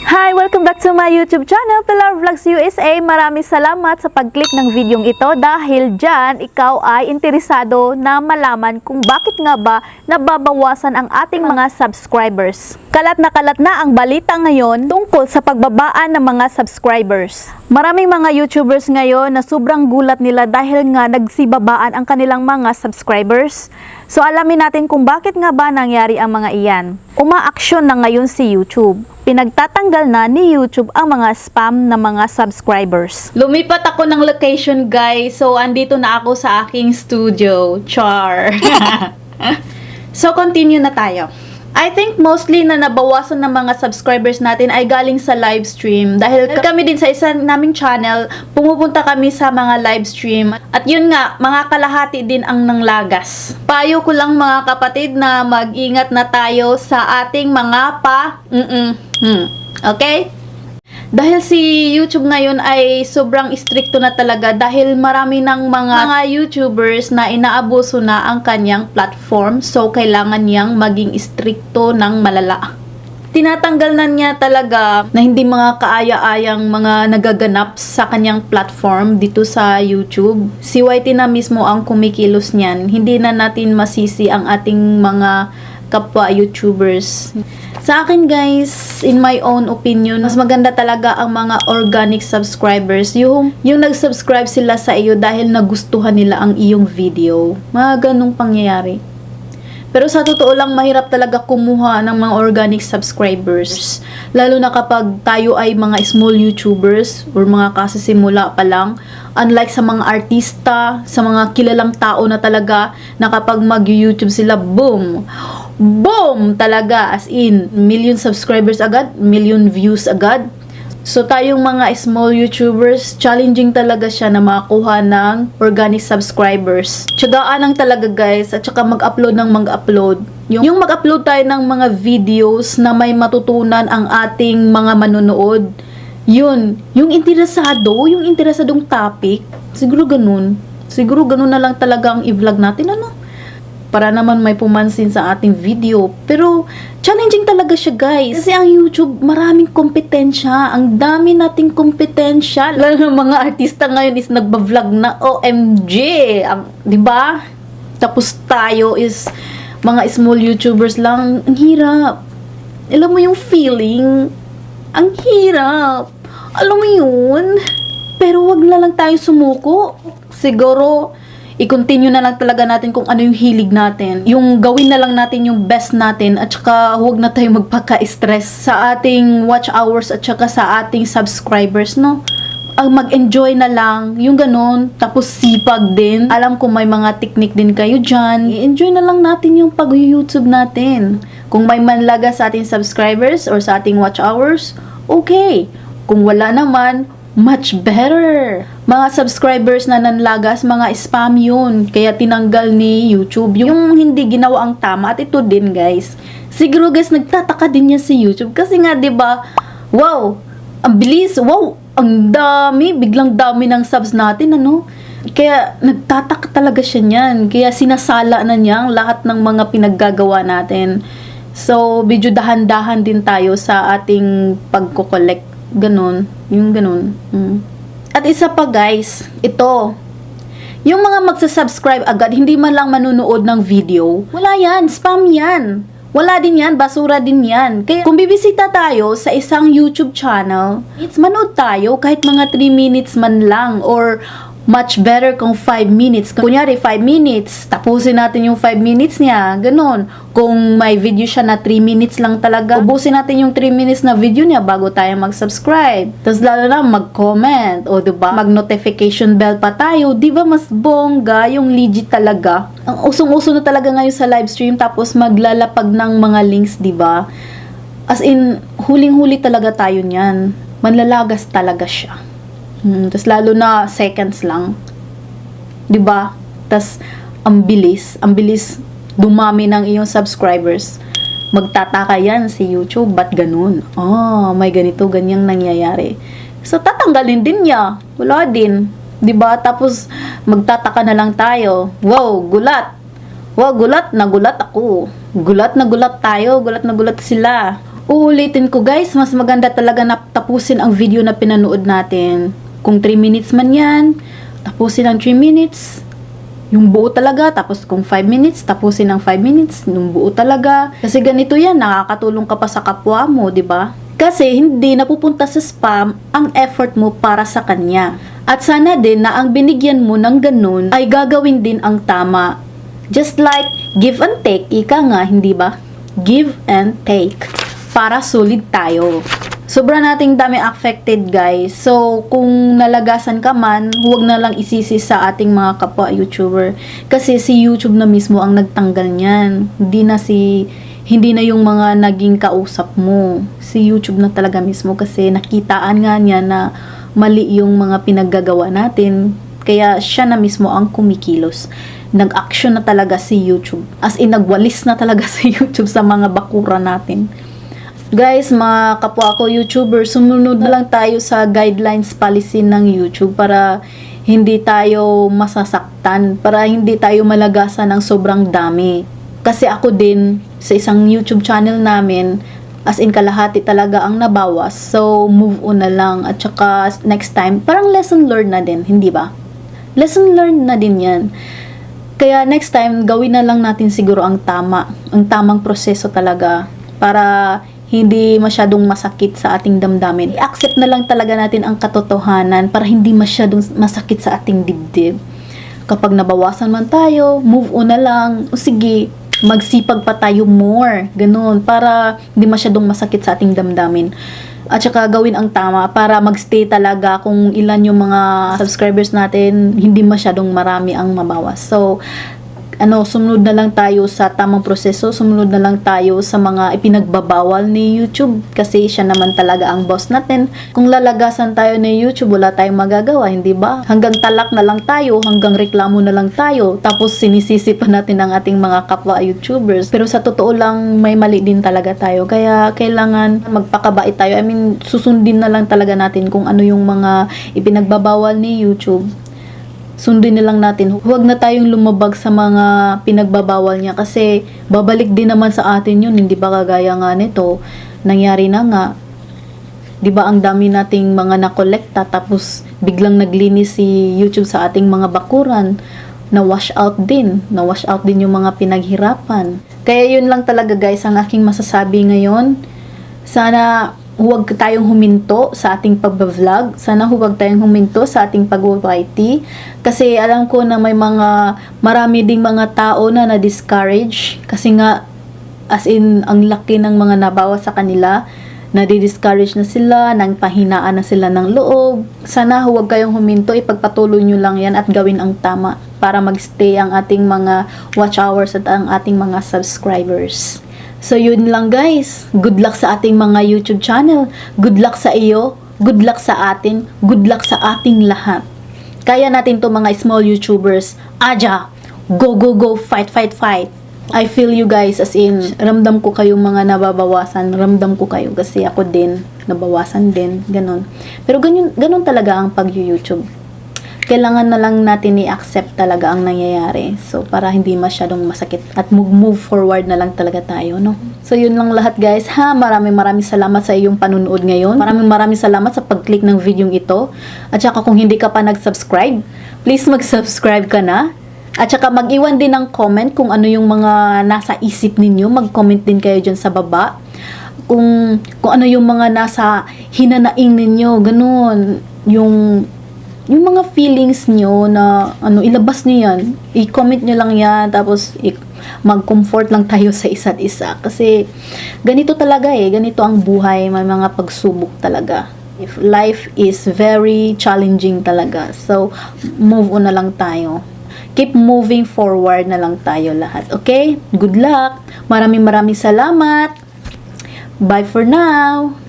Hi! Welcome back to my YouTube channel, Pilar Vlogs USA. Maraming salamat sa pag-click ng videong ito dahil dyan ikaw ay interesado na malaman kung bakit nga ba nababawasan ang ating mga subscribers. Kalat na ang balita ngayon tungkol sa pagbabaan ng mga subscribers. Maraming mga YouTubers ngayon na sobrang gulat nila dahil nga nagsibabaan ang kanilang mga subscribers. So alamin natin kung bakit nga ba nangyari ang mga iyan. Umaaksyon na ngayon si YouTube. Pinagtatanggal na ni YouTube ang mga spam na mga subscribers. Lumipat ako ng location, guys. So andito na ako sa aking studio. Char! So continue na tayo. I think mostly na nabawasan ng mga subscribers natin ay galing sa live stream. Dahil kami din sa isa naming channel, pumupunta kami sa mga live stream. At yun nga, mga kalahati din ang nanglagas. Payo ko lang mga kapatid na mag-ingat na tayo sa ating mga Okay? Dahil si YouTube ngayon ay sobrang stricto na talaga dahil marami ng mga YouTubers na inaabuso na ang kanyang platform, so kailangan niyang maging stricto ng malala. Tinatanggal na niya talaga na hindi mga kaaya-ayang mga nagaganap sa kanyang platform dito sa YouTube. Si YT na mismo ang kumikilos niyan. Hindi na natin masisi ang ating mga kapwa YouTubers. Sa akin guys, in my own opinion, mas maganda talaga ang mga organic subscribers. Yung nag-subscribe sila sa iyo dahil nagustuhan nila ang iyong video. Mga ganong pangyayari. Pero sa totoo lang, mahirap talaga kumuha ng mga organic subscribers. Lalo na kapag tayo ay mga small YouTubers or mga kasisimula pa lang. Unlike sa mga artista, sa mga kilalang tao na talaga na kapag mag-YouTube sila, boom! Boom! Talaga, as in, million subscribers agad, million views agad. So, tayong mga small YouTubers, challenging talaga siya na makakuha ng organic subscribers. Tiyagaan lang talaga guys, at saka mag-upload ng mag-upload. Yung mag-upload tayo ng mga videos na may matutunan ang ating mga manonood. Yun, yung interesadong topic, siguro ganun na lang talaga ang i-vlog natin, ano? Para naman may pumansin sa ating video. Pero, challenging talaga siya, guys. Kasi ang YouTube, maraming kompetensya. Ang dami nating kompetensya. Lalo ng mga artista ngayon is nagba-vlog na, OMG! Diba? Tapos tayo is mga small YouTubers lang. Ang hirap. Alam mo yung feeling? Ang hirap. Alam mo yun? Pero wag na lang tayo sumuko. Siguro, i-continue na lang talaga natin kung ano yung hilig natin. Yung gawin na lang natin yung best natin at saka huwag na tayo magpaka-stress sa ating watch hours at saka sa ating subscribers, no? Mag-enjoy na lang, yung ganun, tapos sipag din. Alam ko may mga technique din kayo dyan. I-enjoy na lang natin yung pag-YouTube natin. Kung may manlaga sa ating subscribers or sa ating watch hours, okay. Kung wala naman, much better. Mga subscribers na nanlagas, mga spam yun. Kaya tinanggal ni YouTube yung hindi ginawa ang tama. At ito din guys. Siguro guys, nagtataka din niya si YouTube. Kasi nga, 'di ba? Wow! Ang bilis! Wow! Ang dami! Biglang dami ng subs natin, ano? Kaya nagtataka talaga siya niyan. Kaya sinasala na niya ang lahat ng mga pinaggagawa natin. So, medyo dahan-dahan din tayo sa ating pagko-collect. Ganon. Yung ganon. At isa pa guys, ito. Yung mga magsasubscribe agad, hindi man lang manunood ng video. Wala yan. Spam yan. Wala din yan. Basura din yan. Kaya kung bibisita tayo sa isang YouTube channel, manood tayo kahit mga 3 minutes man lang or much better kung 5 minutes. Kunyari, 5 minutes. Tapusin natin yung 5 minutes niya. Ganon. Kung may video siya na 3 minutes lang talaga, ubusin natin yung 3 minutes na video niya bago tayo mag-subscribe. Tapos lalo na mag-comment. O diba? Mag-notification bell pa tayo. Diba mas bongga yung legit talaga? Ang usong-uso na talaga ngayon sa live stream. Tapos maglalapag ng mga links, diba? As in, huling-huli talaga tayo niyan. Manlalagas talaga siya. Tapos lalo na seconds lang. 'Di ba? Tapos ang bilis dumami ng iyong subscribers. Magtataka yan si YouTube, ba't ganun? May ganito, ganyang nangyayari. So tatanggalin din niya. Wala din. 'Di ba? Tapos magtataka na lang tayo. Wow, gulat. Wow, gulat, nagulat ako. Gulat na gulat tayo, gulat na gulat sila. Uulitin ko guys, mas maganda talaga na tapusin ang video na pinanood natin. Kung 3 minutes man yan, tapusin ang 3 minutes. Yung buo talaga. Tapos kung 5 minutes, tapusin ang 5 minutes. Yung buo talaga. Kasi ganito yan, nakakatulong ka pa sa kapwa mo, di ba? Kasi hindi napupunta sa spam ang effort mo para sa kanya. At sana din na ang binigyan mo ng ganun ay gagawin din ang tama. Just like give and take, ika nga, hindi ba? Give and take. Para solid tayo. Sobra nating dami affected guys. So, kung nalagasan ka man, huwag na lang isisi sa ating mga kapwa YouTuber. Kasi si YouTube na mismo ang nagtanggal niyan. Hindi na yung mga naging kausap mo. Si YouTube na talaga mismo kasi nakitaan nga niya na mali yung mga pinaggagawa natin. Kaya siya na mismo ang kumikilos. Nag-action na talaga si YouTube. As in, nagwalis na talaga si YouTube sa mga bakura natin. Guys, mga kapwa ko YouTuber, sumunod na lang tayo sa guidelines policy ng YouTube para hindi tayo masasaktan, para hindi tayo malagasan ng sobrang dami. Kasi ako din, sa isang YouTube channel namin, as in kalahati talaga ang nabawas. So, move on na lang. At saka next time, parang lesson learned na din, hindi ba? Lesson learned na din yan. Kaya next time, gawin na lang natin siguro ang tamang proseso talaga para hindi masyadong masakit sa ating damdamin. I-accept na lang talaga natin ang katotohanan para hindi masyadong masakit sa ating dibdib. Kapag nabawasan man tayo, move on na lang. O sige, magsipag pa tayo more. Ganun, para hindi masyadong masakit sa ating damdamin. At saka gawin ang tama para magstay talaga kung ilan yung mga subscribers natin, hindi masyadong marami ang mabawas. So, sumunod na lang tayo sa tamang proseso, sumunod na lang tayo sa mga ipinagbabawal ni YouTube kasi siya naman talaga ang boss natin. Kung lalagasan tayo ni YouTube, wala tayong magagawa, hindi ba? Hanggang talak na lang tayo, hanggang reklamo na lang tayo, tapos sinisisi pa natin ang ating mga kapwa YouTubers. Pero sa totoo lang, may mali din talaga tayo. Kaya kailangan magpakabait tayo. I mean, susundin na lang talaga natin kung ano yung mga ipinagbabawal ni YouTube. Sundin na lang natin. Huwag na tayong lumabag sa mga pinagbabawal niya kasi babalik din naman sa atin yun. Hindi ba kagaya nga nito? Nangyari na nga. Di ba ang dami nating mga nakolekta tapos biglang naglinis si YouTube sa ating mga bakuran. Na-wash out din. Na-wash out din yung mga pinaghirapan. Kaya yun lang talaga guys ang aking masasabi ngayon. Sana huwag tayong huminto sa ating pag-vlog. Sana huwag tayong huminto sa ating pag-YT. Kasi alam ko na marami ding mga tao na na-discourage. Kasi nga, as in, ang laki ng mga nabawa sa kanila. Nadi-discourage na sila, nang pahinaan na sila ng loob. Sana huwag kayong huminto. Ipagpatuloy nyo lang yan at gawin ang tama para magstay ang ating mga watch hours at ang ating mga subscribers. So, yun lang guys. Good luck sa ating mga YouTube channel. Good luck sa iyo. Good luck sa atin. Good luck sa ating lahat. Kaya natin to mga small YouTubers. Aja! Go, go, go! Fight, fight, fight! I feel you guys as in, ramdam ko kayong mga nababawasan. Ramdam ko kayo kasi ako din. Nabawasan din. Ganon. Pero ganon talaga ang pag-YouTube. Kailangan na lang natin i-accept talaga ang nangyayari. So, para hindi masyadong masakit. At move forward na lang talaga tayo, no? So, yun lang lahat guys, ha? Maraming salamat sa iyong panunood ngayon. Maraming salamat sa pag-click ng video ito. At saka kung hindi ka pa nag-subscribe, please mag-subscribe ka na. At saka mag-iwan din ng comment kung ano yung mga nasa isip ninyo. Mag-comment din kayo dyan sa baba. Kung ano yung mga nasa hinanaing ninyo. Ganun. Yung mga feelings nyo na ilabas nyo yan, i-comment nyo lang yan, tapos mag-comfort lang tayo sa isa't isa. Kasi ganito talaga ganito ang buhay, may mga pagsubok talaga. If life is very challenging talaga. So, move on na lang tayo. Keep moving forward na lang tayo lahat. Okay? Good luck! Maraming salamat! Bye for now!